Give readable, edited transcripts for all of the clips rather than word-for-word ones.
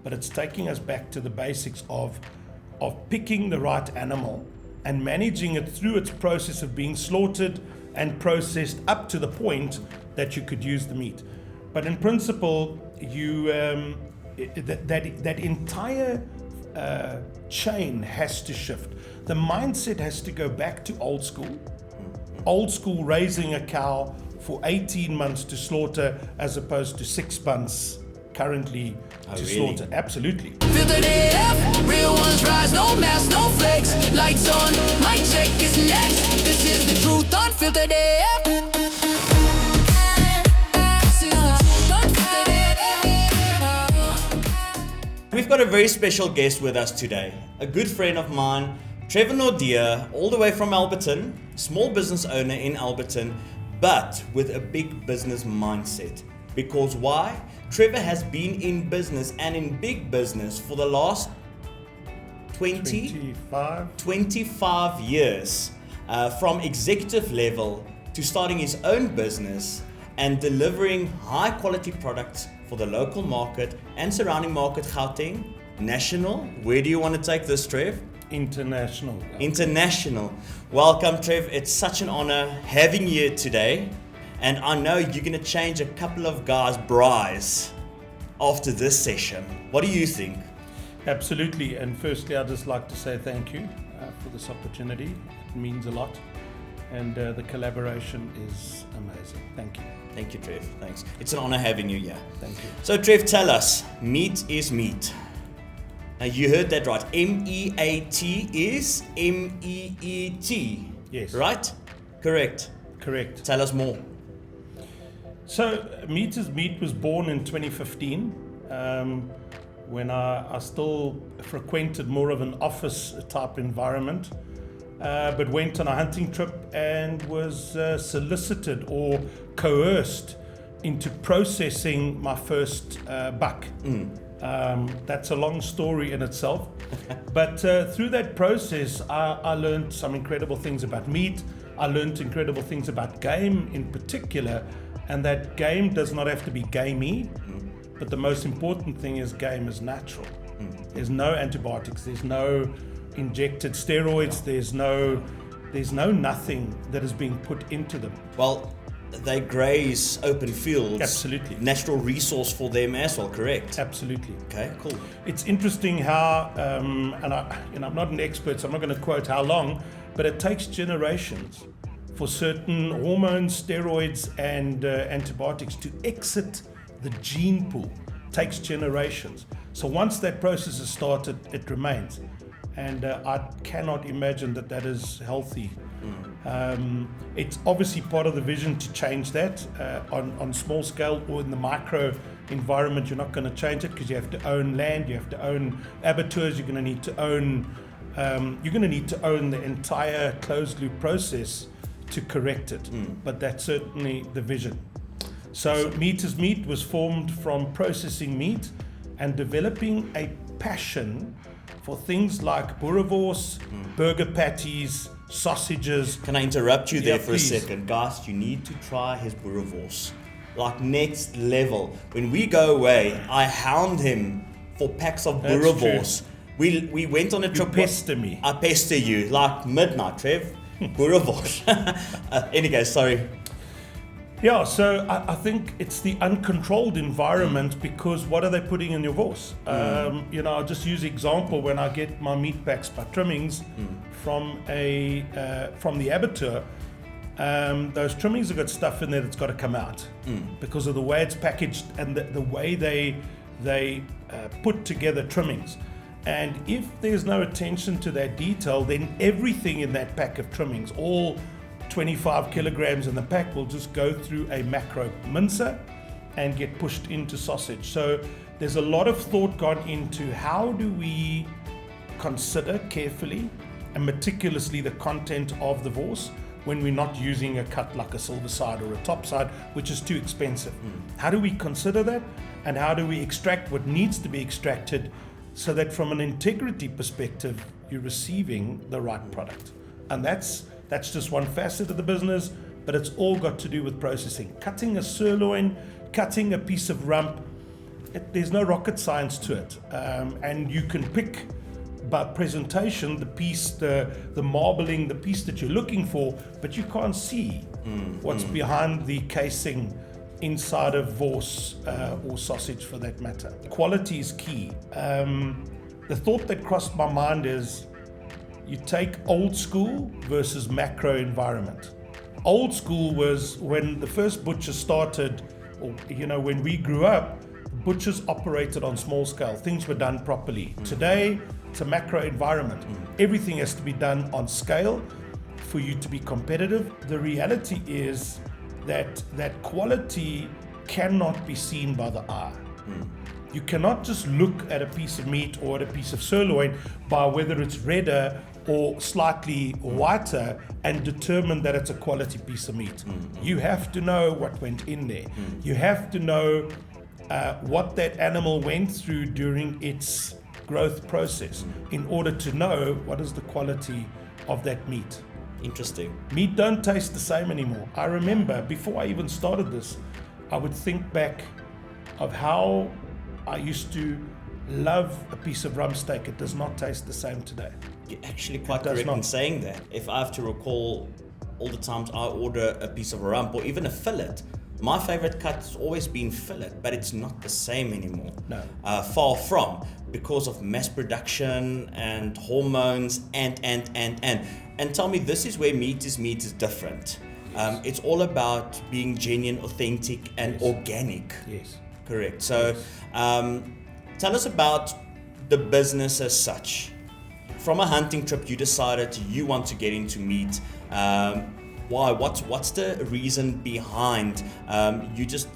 but it's taking us back to the basics of picking the right animal and managing it through its process of being slaughtered and processed up to the point that you could use the meat. But in principle, that entire chain has to shift. The mindset has to go back to old school raising a cow for 18 months to slaughter as opposed to 6 months currently to slaughter. Absolutely. Filtered AF, real ones rise, no mask, no flex. Lights on, mic check is next. This is the truth, unfiltered AF. We've got a very special guest with us today, a good friend of mine, Trevor Naude, all the way from Alberton, small business owner in Alberton, but with a big business mindset. Because why? Trevor has been in business and in big business for the last 25 years, from executive level to starting his own business and delivering high quality products for the local market and surrounding market, Gauteng, national. Where do you want to take this, Trev? International. International. Welcome, Trev. It's such an honor having you here today. And I know you're going to change a couple of guys' braais after this session. What do you think? Absolutely. And firstly, I'd just like to say thank you for this opportunity. It means a lot. And the collaboration is amazing. Thank you. Thank you, Trev. Thanks. It's an honor having you here. Thank you. So, Trev, tell us, meat is meat. Now, you heard that right. M-E-A-T is M-E-E-T. Yes. Right? Correct. Correct. Tell us more. So, Meat is Meat was born in 2015 when I still frequented more of an office type environment. But went on a hunting trip and was solicited or coerced into processing my first buck. That's a long story in itself. But through that process, I learned some incredible things about meat. I learned incredible things about game in particular, and that game does not have to be gamey, but the most important thing is game is natural. There's no antibiotics, there's no injected steroids, there's no nothing that is being put into them. Well, they graze open fields. Absolutely. Natural resource for them as well, correct? Absolutely. Okay, cool. It's interesting how, and I'm not an expert, so I'm not going to quote how long, but it takes generations for certain hormones, steroids, and antibiotics to exit the gene pool. It takes generations. So once that process is started, it remains. And I cannot imagine that is healthy. It's obviously part of the vision to change that on small scale or in the micro environment. You're not going to change it because you have to own land, you have to own abattoirs, you're going to need to own the entire closed loop process to correct it. But that's certainly the vision. So Meat is Meat was formed from processing meat and developing a passion for things like Boerewors, burger patties, sausages. Can I interrupt you there for please. a second? Guys, you need to try his Boerewors. Like next level. When we go away, I hound him for packs of Boerewors. We went on a trip. You pester me. I pester you like midnight, Trev. Boerewors. Anyway, sorry. Yeah, so I think it's the uncontrolled environment because what are they putting in your Wors? I'll just use the example when I get my meat packs by trimmings from the abattoir. Those trimmings have got stuff in there that's got to come out because of the way it's packaged and the way they put together trimmings. And if there's no attention to that detail, then everything in that pack of trimmings, all 25 kilograms in the pack, will just go through a macro mincer and get pushed into sausage. So there's a lot of thought gone into how do we consider carefully and meticulously the content of the Wors when we're not using a cut like a silver side or a top side, which is too expensive. How do we consider that, and how do we extract what needs to be extracted so that from an integrity perspective you're receiving the right product? And that's just one facet of the business, but it's all got to do with processing. Cutting a sirloin, cutting a piece of rump, there's no rocket science to it, and you can pick by presentation the piece, the marbling, the piece that you're looking for, but you can't see what's behind the casing inside of Wors or sausage for that matter. Quality is key. The thought that crossed my mind is you take old school versus macro environment. Old school was when the first butcher started, or when we grew up, butchers operated on small scale. Things were done properly. Today, it's a macro environment. Everything has to be done on scale for you to be competitive. The reality is that quality cannot be seen by the eye. You cannot just look at a piece of meat or at a piece of sirloin by whether it's redder or slightly whiter and determine that it's a quality piece of meat. You have to know what went in there. You have to know what that animal went through during its growth process in order to know what is the quality of that meat. Interesting. Meat don't taste the same anymore. I remember before I even started this, I would think back of how I used to love a piece of rump steak. It does not taste the same today. You're actually quite correct in saying that. If I have to recall all the times I order a piece of rump or even a fillet, my favorite cut has always been fillet, but it's not the same anymore. No. Far from, because of mass production and hormones and. And tell me, this is where meat is different. Yes. It's all about being genuine, authentic, and organic. Yes. Correct. So tell us about the business as such. From a hunting trip, you decided you want to get into meat. Why? What's the reason behind? You just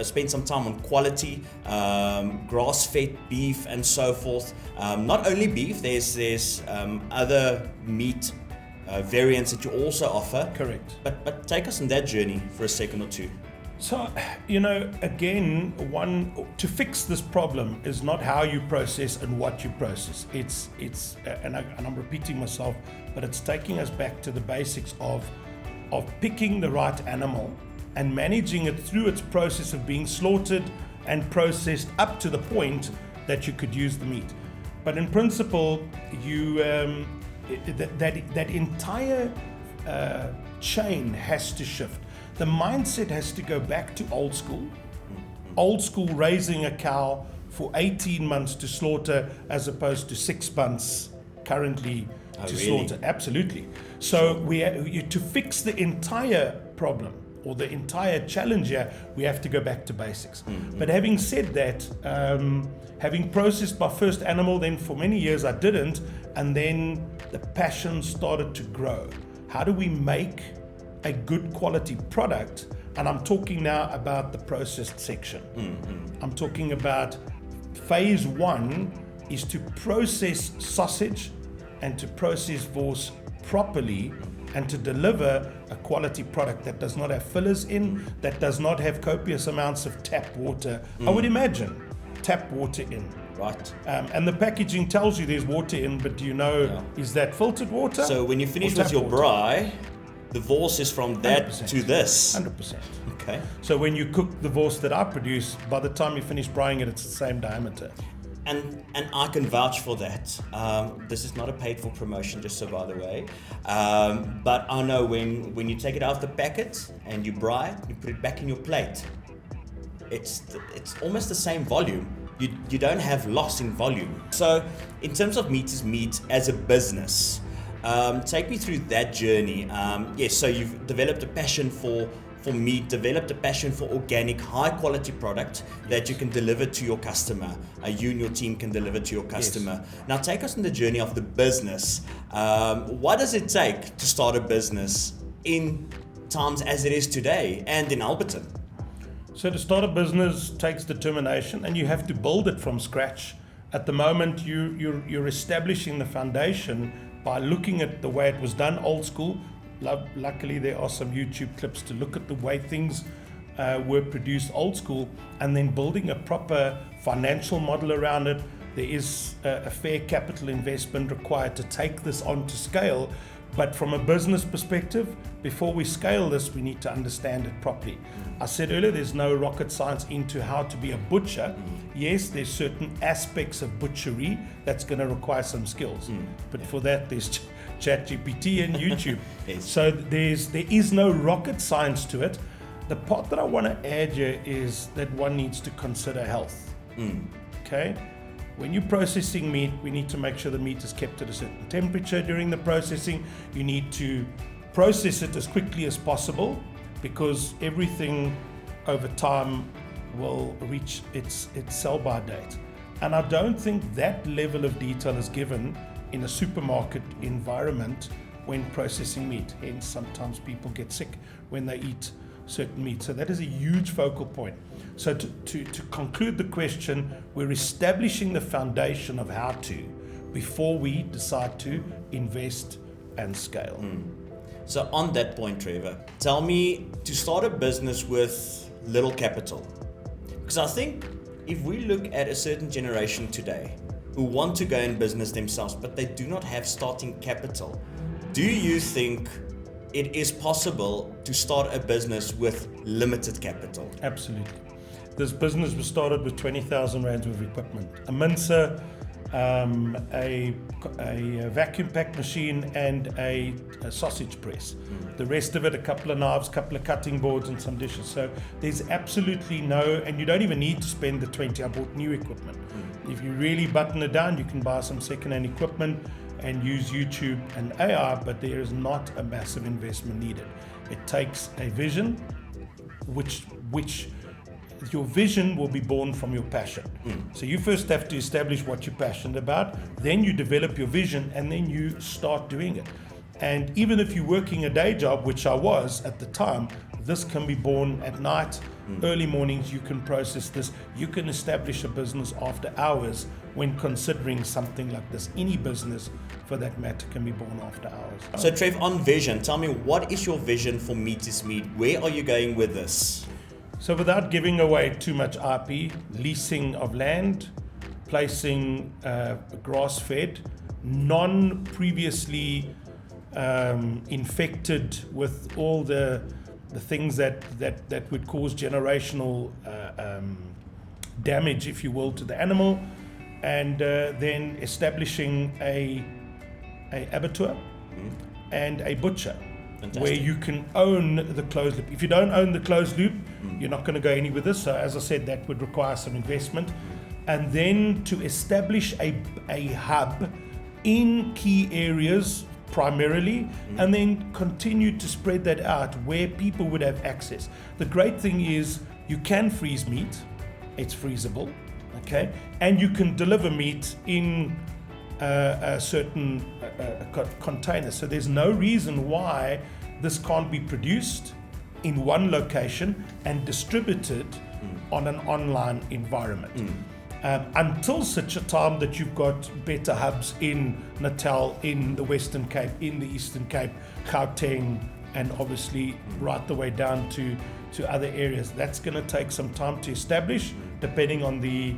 spent some time on quality, grass-fed beef, and so forth. Not only beef, there's other meat variants that you also offer. Correct. But take us on that journey for a second or two. So, again, to fix this problem is not how you process and what you process. It's and I'm repeating myself, but it's taking us back to the basics of picking the right animal and managing it through its process of being slaughtered and processed up to the point that you could use the meat. But in principle, that entire chain has to shift. The mindset has to go back to old school. Old school, raising a cow for 18 months to slaughter as opposed to 6 months currently to slaughter. Absolutely. So to fix the entire problem or the entire challenge here, we have to go back to basics. But having said that, having processed my first animal, then for many years I didn't, and then the passion started to grow. How do we make a good quality product? And I'm talking now about the processed section. I'm talking about phase one is to process sausage and to process Wors properly and to deliver a quality product that does not have fillers in, that does not have copious amounts of tap water. I would imagine tap water in. Right. And the packaging tells you there's water in, but do you know, is that filtered water? So when you finish with your braai, the Wors is from that 100%. to this. 100%. Okay. So when you cook the Wors that I produce, by the time you finish braaiing it, it's the same diameter. And I can vouch for that. This is not a paid for promotion, just so by the way. But I know when you take it out of the packet and you braai it, you put it back in your plate, it's almost the same volume. You don't have loss in volume. So in terms of meat is meat as a business, take me through that journey. Yes, so you've developed a passion for meat, developed a passion for organic, high quality product that you can deliver to your customer. You and your team can deliver to your customer. Yes. Now take us on the journey of the business. What does it take to start a business in times as it is today and in Alberton? So to start a business takes determination, and you have to build it from scratch. At the moment, you're establishing the foundation by looking at the way it was done old school. Luckily, there are some YouTube clips to look at the way things were produced old school, and then building a proper financial model around it. There is a fair capital investment required to take this on to scale, But from a business perspective, before we scale this, we need to understand it properly. I said earlier, there's no rocket science into how to be a butcher. Yes, there's certain aspects of butchery that's going to require some skills. But for that, there's ChatGPT and YouTube. Yes. So there is no rocket science to it. The part that I want to add here is that one needs to consider health. Okay? When you're processing meat, we need to make sure the meat is kept at a certain temperature during the processing. You need to process it as quickly as possible, because everything over time will reach its sell-by date. And I don't think that level of detail is given in a supermarket environment when processing meat. Hence, sometimes people get sick when they eat certain meat. So that is a huge focal point. So to conclude the question, we're establishing the foundation of how to before we decide to invest and scale. So on that point, Trevor, tell me, to start a business with little capital, because I think if we look at a certain generation today who want to go in business themselves, but they do not have starting capital, do you think it is possible to start a business with limited capital? Absolutely. This business was started with 20,000 rands worth of equipment, a mincer, a vacuum pack machine, and a sausage press. The rest of it, a couple of knives, a couple of cutting boards, and some dishes. So there's absolutely no, and you don't even need to spend the 20. I bought new equipment. If you really button it down, you can buy some second-hand equipment and use YouTube and AI, but there is not a massive investment needed. It takes a vision, which your vision will be born from your passion. So you first have to establish what you're passionate about, then you develop your vision, and then you start doing it. And even if you're working a day job, which I was at the time, this can be born at night, early mornings. You can process this. You can establish a business after hours when considering something like this. Any business, for that matter, can be born after hours. So Trev, on vision, tell me, what is your vision for Meat is Meat? Where are you going with this? So without giving away too much IP, leasing of land, placing grass-fed, non-previously infected with all the things that would cause generational damage, if you will, to the animal, and then establishing a abattoir and a butcher. Fantastic. Where you can own the closed loop. If you don't own the closed loop, you're not going to go any with this. So as I said, that would require some investment. And then to establish a hub in key areas primarily, and then continue to spread that out where people would have access. The great thing is you can freeze meat. It's freezable, okay? And you can deliver meat in a certain container. So there's no reason why this can't be produced in one location and distributed on an online environment. Until such a time that you've got better hubs in Natal, in the Western Cape, in the Eastern Cape, Gauteng, and obviously right the way down to other areas. That's going to take some time to establish, depending on the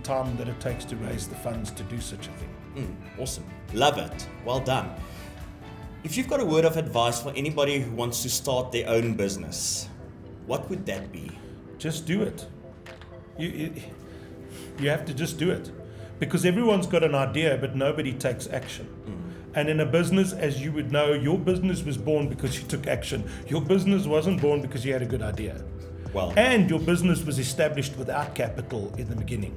time that it takes to raise the funds to do such a thing. Awesome. Love it. Well done. If you've got a word of advice for anybody who wants to start their own business, what would that be? Just do it. You have to just do it, because everyone's got an idea, but nobody takes action. And in a business, as you would know, your business was born because you took action. Your business wasn't born because you had a good idea. Well, and your business was established without capital in the beginning.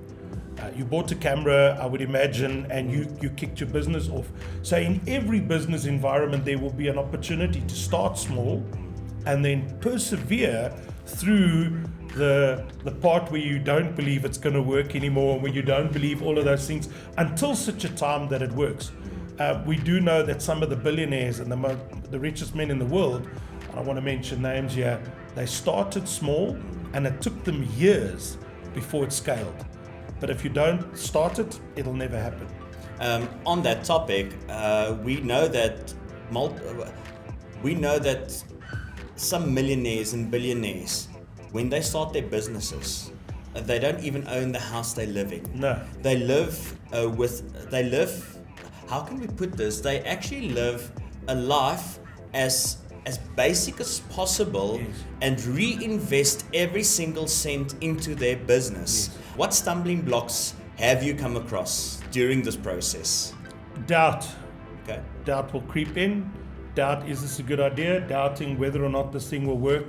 You bought a camera, I would imagine, and you kicked your business off. So in every business environment, there will be an opportunity to start small and then persevere through the part where you don't believe it's going to work anymore, where you don't believe all of those things, until such a time that it works. We do know that some of the billionaires and the richest men in the world, I don't want to mention names here, they started small and it took them years before it scaled. But if you don't start it, it'll never happen. On that topic, we know that some millionaires and billionaires, when they start their businesses, they don't even own the house they live in. No. They live how can we put this? They actually live a life as basic as possible, Yes. and reinvest every single cent into their business. Yes. What stumbling blocks have you come across during this process? Doubt. Okay. Doubt will creep in. Doubt, is this a good idea? Doubting whether or not this thing will work.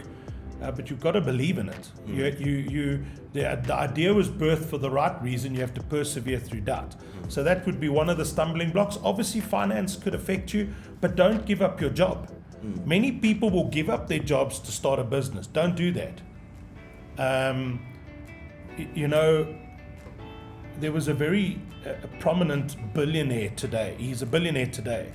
But you've got to believe in it. The idea was birthed for the right reason. You have to persevere through doubt. So that would be one of the stumbling blocks. Obviously, finance could affect you, but don't give up your job. Many people will give up their jobs to start a business. Don't do that. There was a very prominent billionaire today. He's a billionaire today.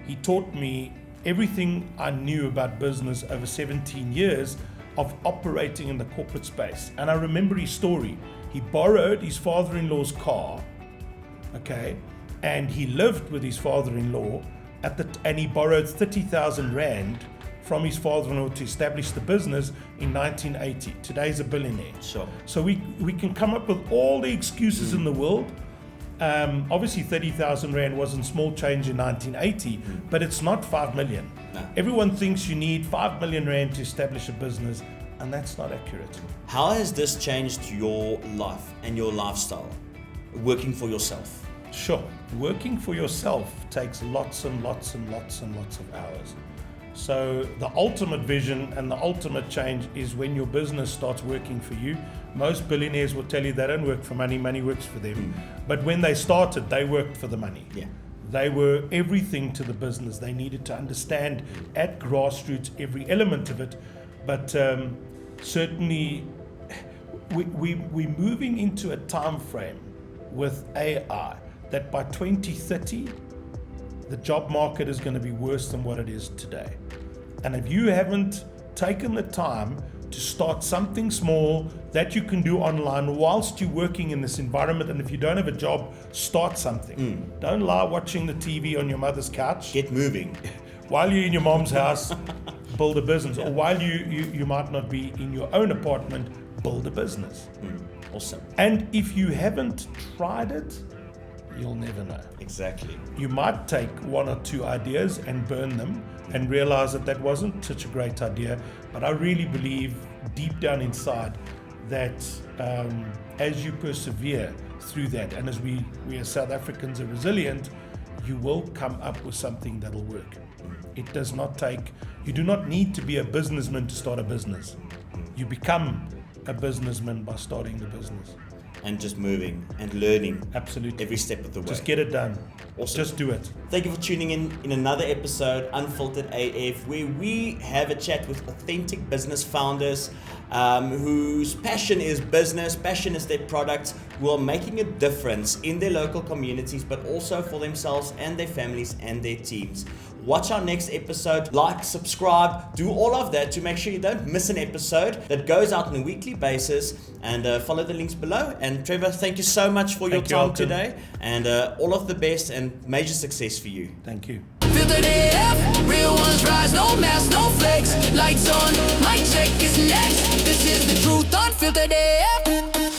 He taught me everything I knew about business over 17 years of operating in the corporate space. And I remember his story. He borrowed his father-in-law's car, okay, and he lived with his father-in-law and he borrowed 30,000 Rand from his father-in-law to establish the business in 1980. Today's a billionaire. Sure. So we can come up with all the excuses in the world. Obviously 30,000 Rand wasn't small change in 1980, but it's not 5 million. No. Everyone thinks you need 5 million Rand to establish a business, and that's not accurate. How has this changed your life and your lifestyle, working for yourself? Sure. Working for yourself takes lots and lots and lots and lots of hours. So the ultimate vision and the ultimate change is when your business starts working for you. Most billionaires will tell you they don't work for money, money works for them. But when they started, they worked for the money. Yeah. They were everything to the business. They needed to understand at grassroots every element of it. But certainly we're moving into a time frame with AI that by 2030, the job market is going to be worse than what it is today. And if you haven't taken the time to start something small that you can do online whilst you're working in this environment, and if you don't have a job, start something. Don't lie watching the TV on your mother's couch. Get moving. While you're in your mom's house, build a business. Or while you might not be in your own apartment, build a business. Awesome. And if you haven't tried it, you'll never know. Exactly. You might take one or two ideas and burn them and realize that wasn't such a great idea. But I really believe deep down inside that as you persevere through that, and as we as South Africans are resilient, you will come up with something that'll work. It does not take, you do not need to be a businessman to start a business. You become a businessman by starting the business. And just moving and learning. Absolutely. Every step of the way. Just get it done. Awesome. Just do it. Thank you for tuning in another episode, Unfiltered AF, where we have a chat with authentic business founders whose passion is business, passion is their product, who are making a difference in their local communities, but also for themselves and their families and their teams. Watch our next episode, like, subscribe, do all of that to make sure you don't miss an episode that goes out on a weekly basis, and follow the links below. And Trevor, thank you so much for your Thank you, time Alberton. today, and all of the best and major success for you. Thank you. Filtered AF, real ones rise, no mask, no flex. Lights on, mic check is next. This is the truth, Unfiltered AF.